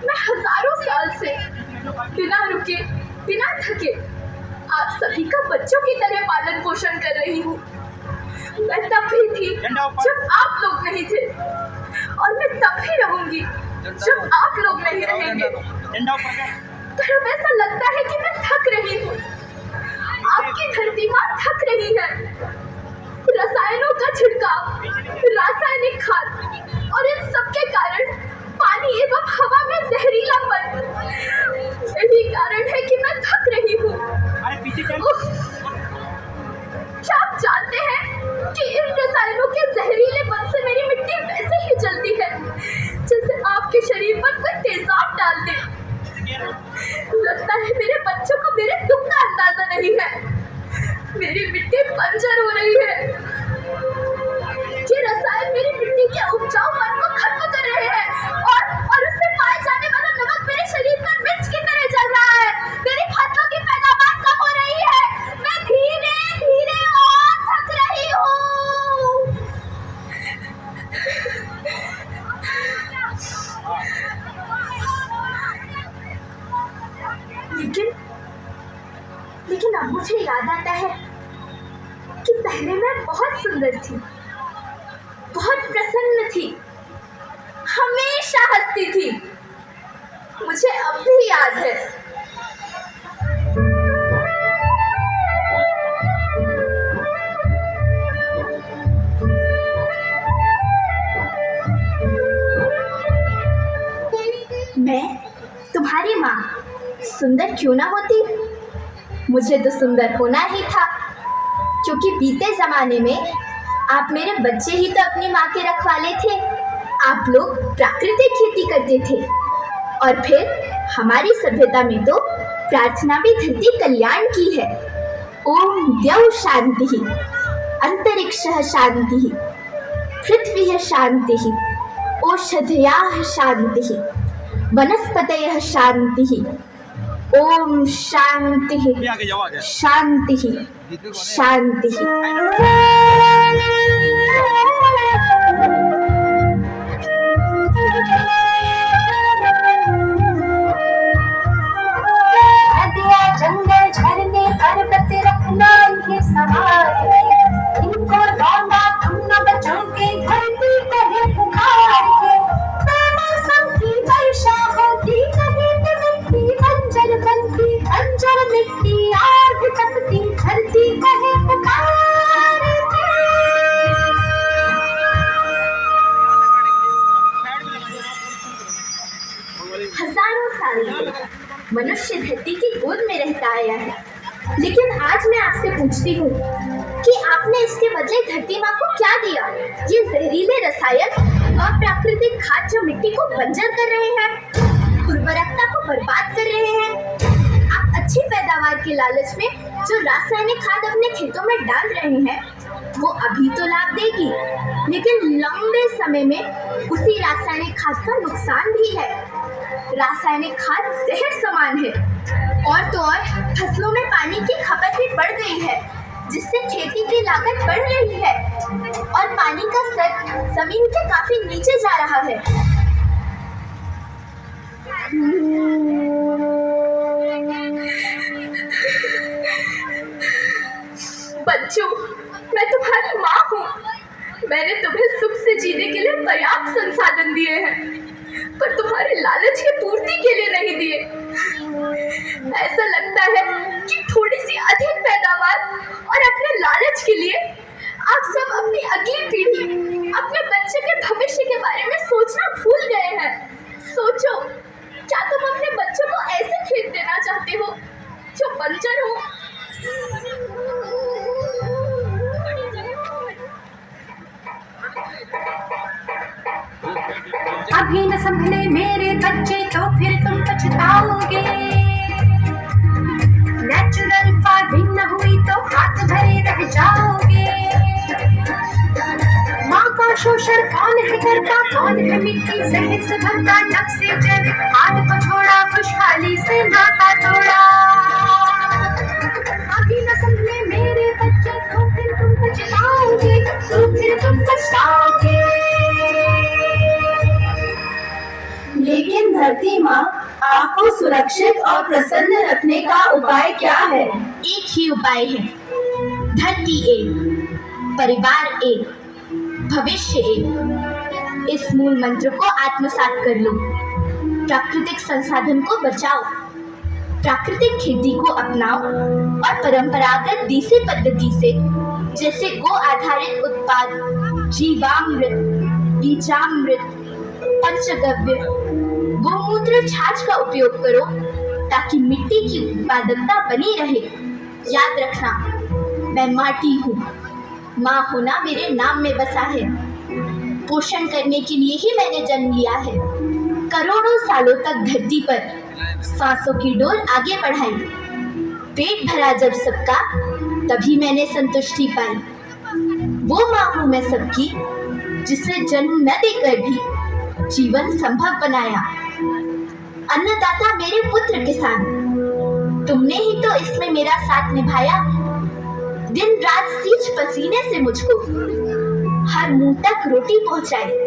मैं हजारों साल से बिना रुके बिना थके आप सभी का बच्चों की तरह पालन पोषण कर रही हूँ। मैं तब भी थी जब आप लोग नहीं थे, और मैं तब भी रहूंगी जब आप लोग नहीं रहेंगे। पर अब ऐसा लगता है कि मैं थक रही हूँ। आपकी धरती माँ थक रही है। रसायनों का छिड़काव, रासायनिक खाद और इन सब के कारण पानी एवं हवा में जहरीलापन, यही कारण है कि मैं थक रही हूँ। क्या आप जानते हैं कि इन रसायनों के जहरीलेपन से मेरी मिट्टी वैसे ही जलती है जैसे आपके शरीर पर कोई तेजाब डाल दे। लगता है मेरे बच्चों को मेरे दुख का अंदाजा नहीं है। मेरी मिट्टी बंजर हो रही है। ये रसायन मेरी मिट्टी के उपजाऊपन को खत्म कर रहे हैं और उससे पाए जाने वाला नमक मेरे शरीर पर मिर्च की तरह चल रहा है। मेरी फसलों की पैदावार कम हो रही है। मैं धीरे धीरे और थक रही हूँ। लेकिन अब मुझे याद आता है कि पहले मैं बहुत सुंदर थी, बहुत प्रसन्न थी, हमेशा हंसती थी। मुझे अब भी याद है। मैं तुम्हारी माँ सुंदर क्यों ना होती, मुझे तो सुंदर होना ही था, क्योंकि बीते ज़माने में आप मेरे बच्चे ही तो अपनी माँ के रखवाले थे। आप लोग प्राकृतिक खेती करते थे, और फिर हमारी सभ्यता में तो प्रार्थना भी धरती कल्याण की है। ओम द्यौ शांति, अंतरिक्षः शांति, पृथ्वी शांति, ओषधयः शांति, वनस्पतयः शांति। ओम शांति शांति शांति। नदियाँ जंगल झरने पर्वत रखना ये सवाल है। इनको लौंडा तुम न बचोगे, धरती कहे पुकार के। बेमौसम की वर्षा होती नहीं, मिट्टी बंजर बनती, बंजर मिट्टी आग तपती, धरती कहे पुकार के। हजारों साल से मनुष्य धरती की गोद में रहता आया है, लेकिन आज मैं आपसे पूछती हूँ कि आपने इसके बदले धरती माँ को क्या दिया? ये जहरीले रसायन और प्राकृतिक खाद जो मिट्टी को बंजर कर रहे हैं, उर्वरकता को बर्बाद कर रहे हैं। आप अच्छी पैदावार के लालच में जो रासायनिक खाद अपने खेतों में डाल रहे हैं, वो अभी तो लाभ देगी, लेकिन लंबे समय में उसी रासायनिक खाद का नुकसान भी है। रासायनिक खाद जहर समान है, और तो और फसलों में पानी की खपत भी बढ़ गई है, जिससे खेती की लागत बढ़ रही है और पानी का स्तर जमीन के काफी नीचे जा रहा है। बच्चों, मैं तुम्हारी माँ हूँ। मैंने तुम्हें सुख से जीने के लिए पर्याप्त संसाधन दिए हैं, पर तुम्हारे लालच की पूर्ति के लिए नहीं दिए। ऐसा लगता है कि थोड़ी सी अधिक पैदावार और अपने लालच के लिए आप सब अपनी अगली पीढ़ी, अपने बच्चे के भविष्य के बारे में सोचना भूल गए हैं। सोचो, क्या तुम अपने बच्चों को ऐसे खेत देना चाहते हो जो बंजर हो? अभी न संभले मेरे बच्चे तो फिर तुम पछताओगे। नेचुरल फार्मिंग न हुई तो हाथ भरे रह जाओगे। माँ का शोषण कौन है करता, कौन है मिट्टी जहर से भरता, जब से जैविक खाद को छोड़ा खुशहाली से नाता तोड़ा। अभी न संभले मेरे बच्चे तो फिर तुम पछताओगे, तो फिर तुम पछताओगे। लेकिन धरती माँ, आपको सुरक्षित और प्रसन्न रखने का उपाय क्या है? एक ही उपाय है, धरती एक, परिवार एक, भविष्य एक। इस मूल मंत्र को आत्मसात कर लो। प्राकृतिक संसाधन को बचाओ, प्राकृतिक खेती को अपनाओ और परंपरागत देसी पद्धति से, जैसे गो आधारित उत्पाद, जीवामृत, बीजामृत, पंचगव्य, गोमूत्र छाछ का उपयोग करो ताकि मिट्टी की उत्पादकता बनी रहे। याद रखना, मैं माटी हूँ, माँ होना मेरे नाम में बसा है। पोषण करने के लिए ही मैंने जन्म लिया है। करोड़ों सालों तक धरती पर सांसों की डोर आगे बढ़ाई। पेट भरा जब सबका, तभी मैंने संतुष्टि पाई। वो माँ हूँ मैं सबकी, जिसने जन्म न देकर भी जीवन संभव बनाया। अन्नदाता मेरे पुत्र किसान, तुमने ही तो इसमें मेरा साथ निभाया। दिन रात सींच पसीने से मुझको हर मुंह तक रोटी पहुंचाई।